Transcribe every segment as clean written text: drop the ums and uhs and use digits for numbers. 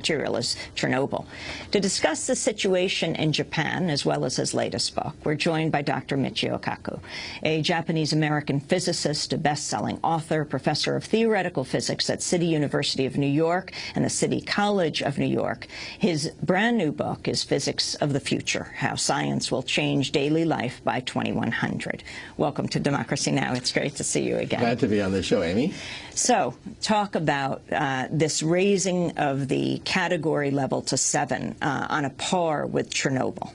material as Chernobyl. To discuss the situation in Japan, as well as his latest book, we're joined by Dr. Michio Kaku, a Japanese-American physicist, a best-selling author, professor of theoretical physics at City University of New York and the City College of New York. His brand new book is Physics of the Future: How Science Will Change Daily Life by 2100. Welcome to Democracy Now! It's great to see you again. Glad to be on the show, Amy. So, talk about this raising of the category level to 7 on a par with Chernobyl.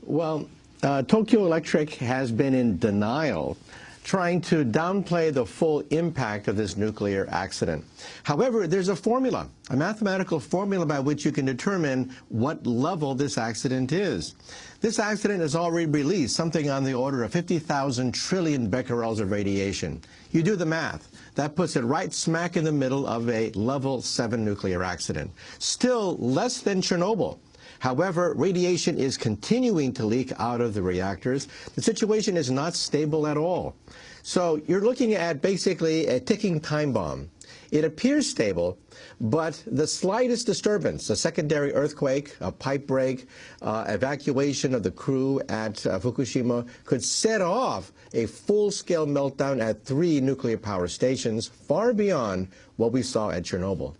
Well, Tokyo Electric has been in denial, trying to downplay the full impact of this nuclear accident. However, there's a formula, a mathematical formula by which you can determine what level this accident is. This accident has already released something on the order of 50,000 trillion becquerels of radiation. You do the math. That puts it right smack in the middle of a level 7 nuclear accident. Still less than Chernobyl. However, radiation is continuing to leak out of the reactors. The situation is not stable at all. So you're looking at basically a ticking time bomb. It appears stable, but the slightest disturbance, a secondary earthquake, a pipe break, evacuation of the crew at Fukushima, could set off a full-scale meltdown at 3 nuclear power stations, far beyond what we saw at Chernobyl.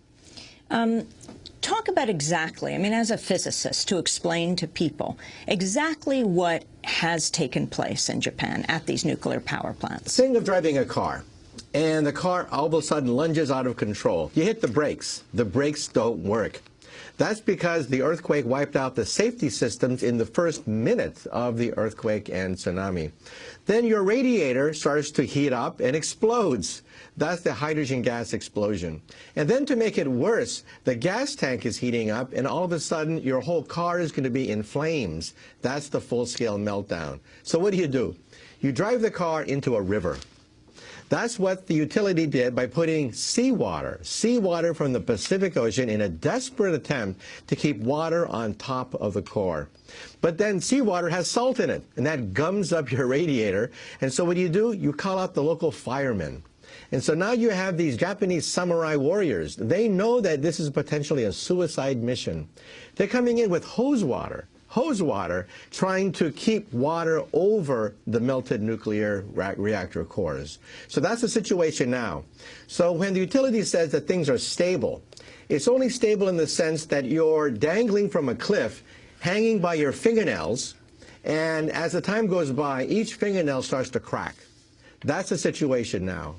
Talk about exactly, I mean, as a physicist, to explain to people exactly what has taken place in Japan at these nuclear power plants. Think of driving a car, and the car all of a sudden lunges out of control. You hit the brakes don't work. That's because the earthquake wiped out the safety systems in the first minute of the earthquake and tsunami. Then your radiator starts to heat up and explodes. That's the hydrogen gas explosion. And then to make it worse, the gas tank is heating up, and all of a sudden your whole car is going to be in flames. That's the full-scale meltdown. So what do? You drive the car into a river. That's what the utility did by putting seawater from the Pacific Ocean in a desperate attempt to keep water on top of the core. But then seawater has salt in it, and that gums up your radiator. And so what do? You call out the local firemen. And so now you have these Japanese samurai warriors. They know that this is potentially a suicide mission. They're coming in with hose water, trying to keep water over the melted nuclear reactor cores. So that's the situation now. So when the utility says that things are stable, it's only stable in the sense that you're dangling from a cliff, hanging by your fingernails, and as the time goes by, each fingernail starts to crack. That's the situation now.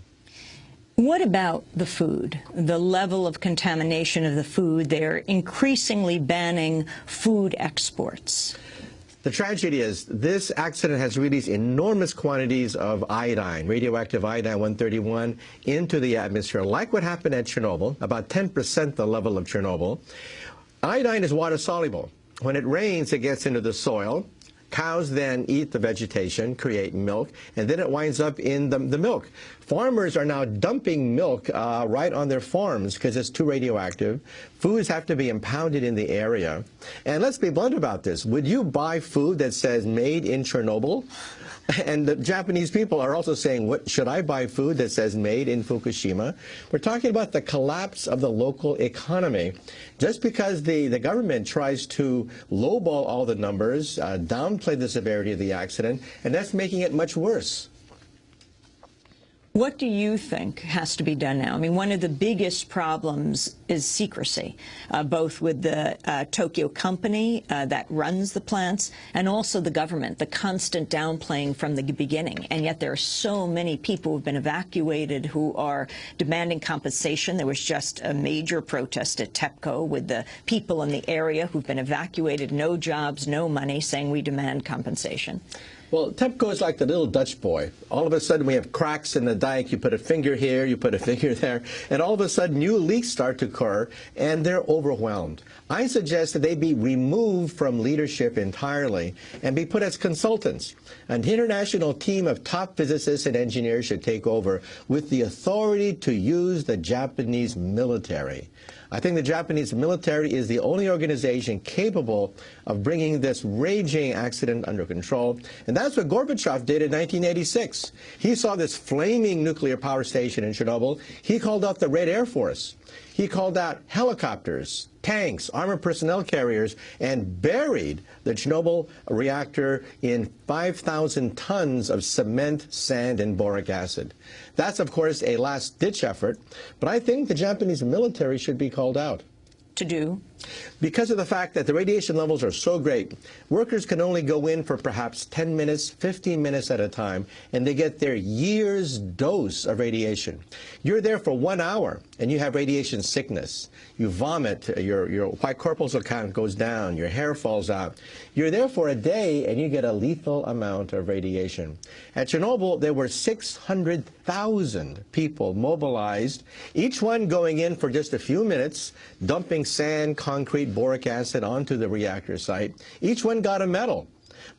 What about the food, the level of contamination of the food? They're increasingly banning food exports. The tragedy is this accident has released enormous quantities of iodine, radioactive iodine-131, into the atmosphere, like what happened at Chernobyl, about 10% the level of Chernobyl. Iodine is water-soluble. When it rains, it gets into the soil. Cows then eat the vegetation, create milk, and then it winds up in the milk. Farmers are now dumping milk right on their farms because it's too radioactive. Foods have to be impounded in the area. And let's be blunt about this. Would you buy food that says made in Chernobyl? And the Japanese people are also saying, what, should I buy food that says made in Fukushima? We're talking about the collapse of the local economy. Just because the government tries to lowball all the numbers, downplay the severity of the accident, and that's making it much worse. What do you think has to be done now? I mean, one of the biggest problems is secrecy, both with the Tokyo company that runs the plants and also the government, the constant downplaying from the beginning. And yet there are so many people who have been evacuated who are demanding compensation. There was just a major protest at TEPCO with the people in the area who've been evacuated, no jobs, no money, saying we demand compensation. Well, TEPCO is like the little Dutch boy. All of a sudden, we have cracks in the dike. You put a finger here, you put a finger there, and all of a sudden, new leaks start to occur, and they're overwhelmed. I suggest that they be removed from leadership entirely and be put as consultants. An international team of top physicists and engineers should take over with the authority to use the Japanese military. I think the Japanese military is the only organization capable of bringing this raging accident under control. And that's what Gorbachev did in 1986. He saw this flaming nuclear power station in Chernobyl. He called out the Red Air Force. He called out helicopters, tanks, armored personnel carriers, and buried the Chernobyl reactor in 5,000 tons of cement, sand, and boric acid. That's, of course, a last-ditch effort, but I think the Japanese military should be called out. To do? Because of the fact that the radiation levels are so great, workers can only go in for perhaps 10 minutes, 15 minutes at a time, and they get their year's dose of radiation. You're there for 1 hour, and you have radiation sickness. You vomit, your white corpuscle count goes down, your hair falls out. You're there for a day, and you get a lethal amount of radiation. At Chernobyl, there were 600,000 people mobilized, each one going in for just a few minutes, dumping sand, concrete, boric acid onto the reactor site. Each one got a medal.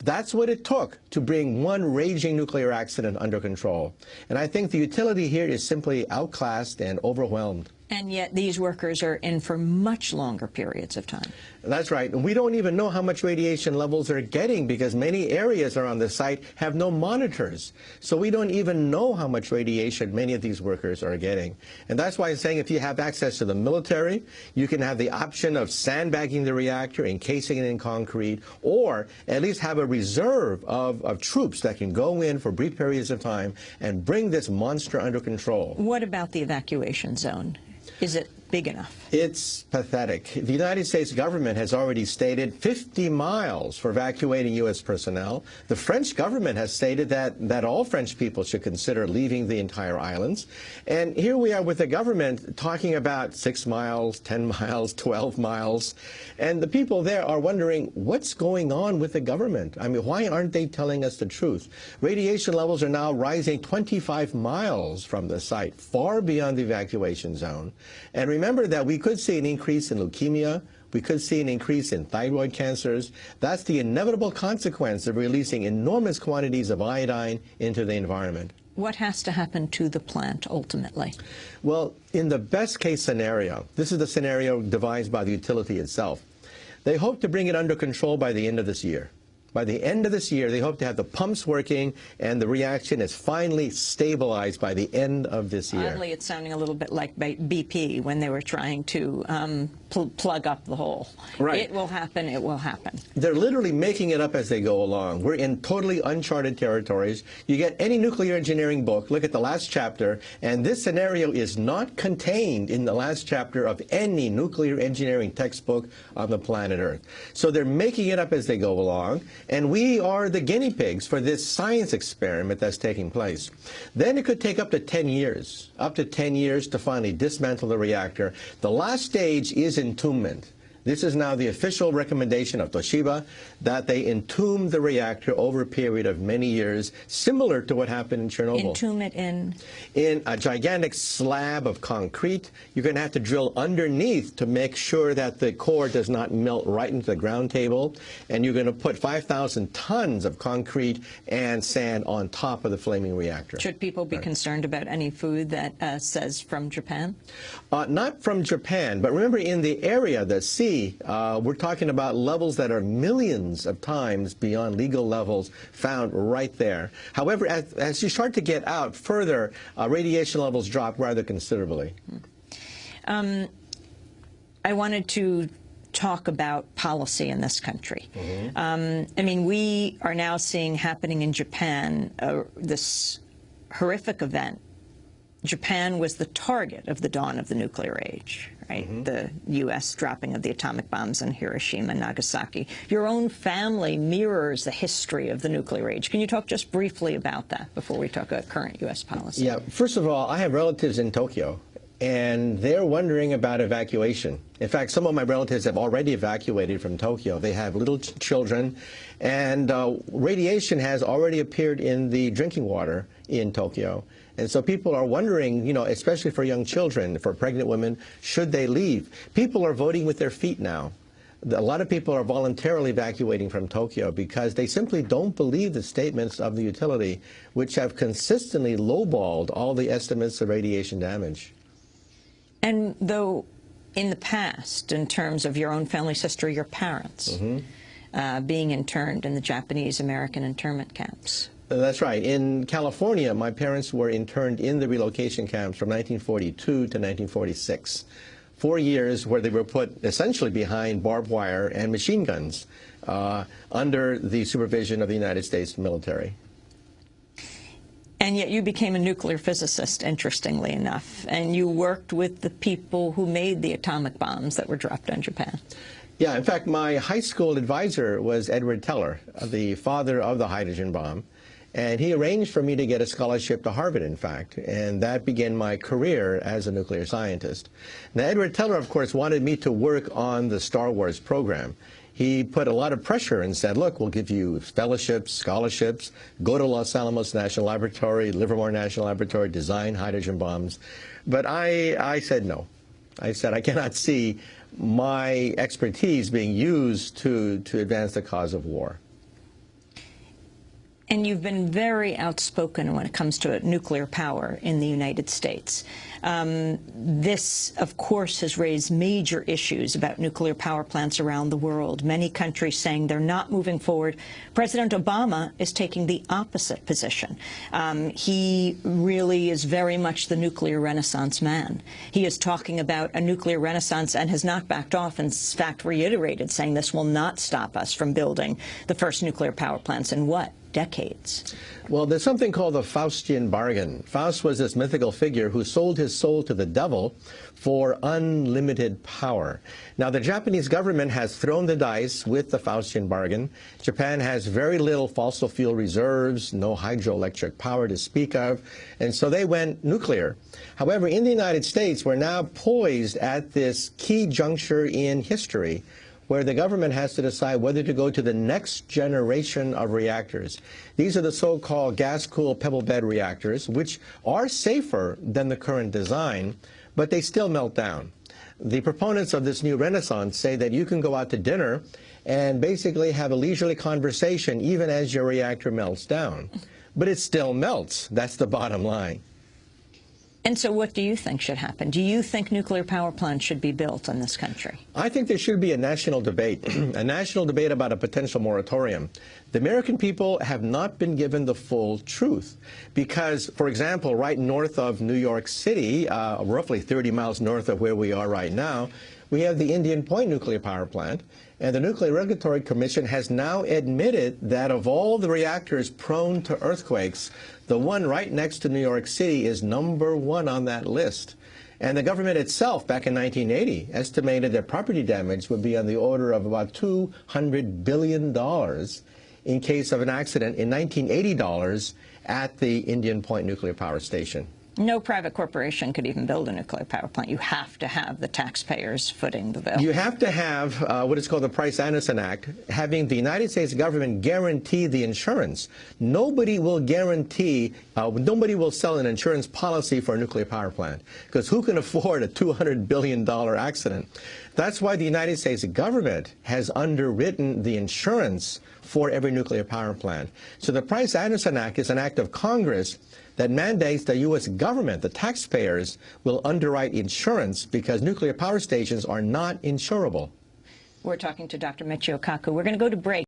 That's what it took to bring one raging nuclear accident under control. And I think the utility here is simply outclassed and overwhelmed. And yet these workers are in for much longer periods of time. That's right. And we don't even know how much radiation levels they're getting because many areas around the site have no monitors. So we don't even know how much radiation many of these workers are getting. And that's why I'm saying if you have access to the military, you can have the option of sandbagging the reactor, encasing it in concrete, or at least have a reserve of troops that can go in for brief periods of time and bring this monster under control. What about the evacuation zone? Is it big enough? It's pathetic. The United States government has already stated 50 miles for evacuating U.S. personnel. The French government has stated that all French people should consider leaving the entire islands. And here we are with the government talking about 6 miles, 10 miles, 12 miles. And the people there are wondering, what's going on with the government? I mean, why aren't they telling us the truth? Radiation levels are now rising 25 miles from the site, far beyond the evacuation zone. And remember that we could see an increase in leukemia. We could see an increase in thyroid cancers. That's the inevitable consequence of releasing enormous quantities of iodine into the environment. What has to happen to the plant ultimately? Well, in the best case scenario, this is the scenario devised by the utility itself, they hope to bring it under control by the end of this year. By the end of this year, they hope to have the pumps working and the reaction is finally stabilized by the end of this year. Oddly, it's sounding a little bit like BP when they were trying to plug up the hole. Right. It will happen, it will happen. They're literally making it up as they go along. We're in totally uncharted territories. You get any nuclear engineering book, look at the last chapter, and this scenario is not contained in the last chapter of any nuclear engineering textbook on the planet Earth. So they're making it up as they go along. And we are the guinea pigs for this science experiment that's taking place. Then it could take up to 10 years to finally dismantle the reactor. The last stage is entombment. This is now the official recommendation of Toshiba, that they entomb the reactor over a period of many years, similar to what happened in Chernobyl. Entomb it in? In a gigantic slab of concrete. You're going to have to drill underneath to make sure that the core does not melt right into the ground table. And you're going to put 5,000 tons of concrete and sand on top of the flaming reactor. Should people be concerned about any food that says from Japan? Not from Japan, but remember in the area, the sea, we're talking about levels that are millions of times beyond legal levels found right there. However, as you start to get out further, radiation levels drop rather considerably. I wanted to talk about policy in this country. I mean, we are now seeing happening in Japan this horrific event. Japan was the target of the dawn of the nuclear age, right? The U.S. dropping of the atomic bombs in Hiroshima and Nagasaki. Your own family mirrors the history of the nuclear age. Can you talk just briefly about that before we talk about current U.S. policy? Yeah, first of all, I have relatives in Tokyo, and they're wondering about evacuation. In fact, some of my relatives have already evacuated from Tokyo. They have little children, and radiation has already appeared in the drinking water in Tokyo. And so people are wondering, you know, especially for young children, for pregnant women, should they leave? People are voting with their feet now. A lot of people are voluntarily evacuating from Tokyo because they simply don't believe the statements of the utility, which have consistently lowballed all the estimates of radiation damage. And though in the past, in terms of your own family's history, your parents being interned in the Japanese-American internment camps. That's right. In California, my parents were interned in the relocation camps from 1942 to 1946. 4 years where they were put essentially behind barbed wire and machine guns under the supervision of the United States military. And yet you became a nuclear physicist, interestingly enough, and you worked with the people who made the atomic bombs that were dropped on Japan. Yeah, in fact, my high school advisor was Edward Teller, the father of the hydrogen bomb, and he arranged for me to get a scholarship to Harvard, in fact, and that began my career as a nuclear scientist. Now, Edward Teller, of course, wanted me to work on the Star Wars program. He put a lot of pressure and said, look, we'll give you fellowships, scholarships, go to Los Alamos National Laboratory, Livermore National Laboratory, design hydrogen bombs. But I said no. I said I cannot see my expertise being used to advance the cause of war. And you've been very outspoken when it comes to nuclear power in the United States. This, of course, has raised major issues about nuclear power plants around the world. Many countries saying they're not moving forward. President Obama is taking the opposite position. He really is very much the nuclear renaissance man. He is talking about a nuclear renaissance and has not backed off, in fact reiterated, saying this will not stop us from building the first nuclear power plants in what? Decades. Well, there's something called the Faustian bargain. Faust was this mythical figure who sold his soul to the devil for unlimited power. Now, the Japanese government has thrown the dice with the Faustian bargain. Japan has very little fossil fuel reserves, no hydroelectric power to speak of, and so they went nuclear. However, in the United States, we're now poised at this key juncture in history where the government has to decide whether to go to the next generation of reactors. These are the so-called gas-cooled pebble bed reactors, which are safer than the current design, but they still melt down. The proponents of this new renaissance say that you can go out to dinner and basically have a leisurely conversation even as your reactor melts down. But it still melts. That's the bottom line. And so what do you think should happen? Do you think nuclear power plants should be built in this country? I think there should be a national debate, a national debate about a potential moratorium. The American people have not been given the full truth because, for example, right north of New York City, roughly 30 miles north of where we are right now, we have the Indian Point nuclear power plant, and the Nuclear Regulatory Commission has now admitted that of all the reactors prone to earthquakes, the one right next to New York City is #1 on that list. And the government itself, back in 1980, estimated that property damage would be on the order of about $200 billion in case of an accident in 1980 dollars at the Indian Point nuclear power station. No private corporation could even build a nuclear power plant. You have to have the taxpayers footing the bill. You have to have what is called the Price-Anderson Act, having the United States government guarantee the insurance. Nobody will guarantee, nobody will sell an insurance policy for a nuclear power plant, because who can afford a $200 billion accident? That's why the United States government has underwritten the insurance for every nuclear power plant. So the Price-Anderson Act is an act of Congress that mandates the U.S. government, the taxpayers, will underwrite insurance because nuclear power stations are not insurable. We're talking to Dr. Michio Kaku. We're going to go to break.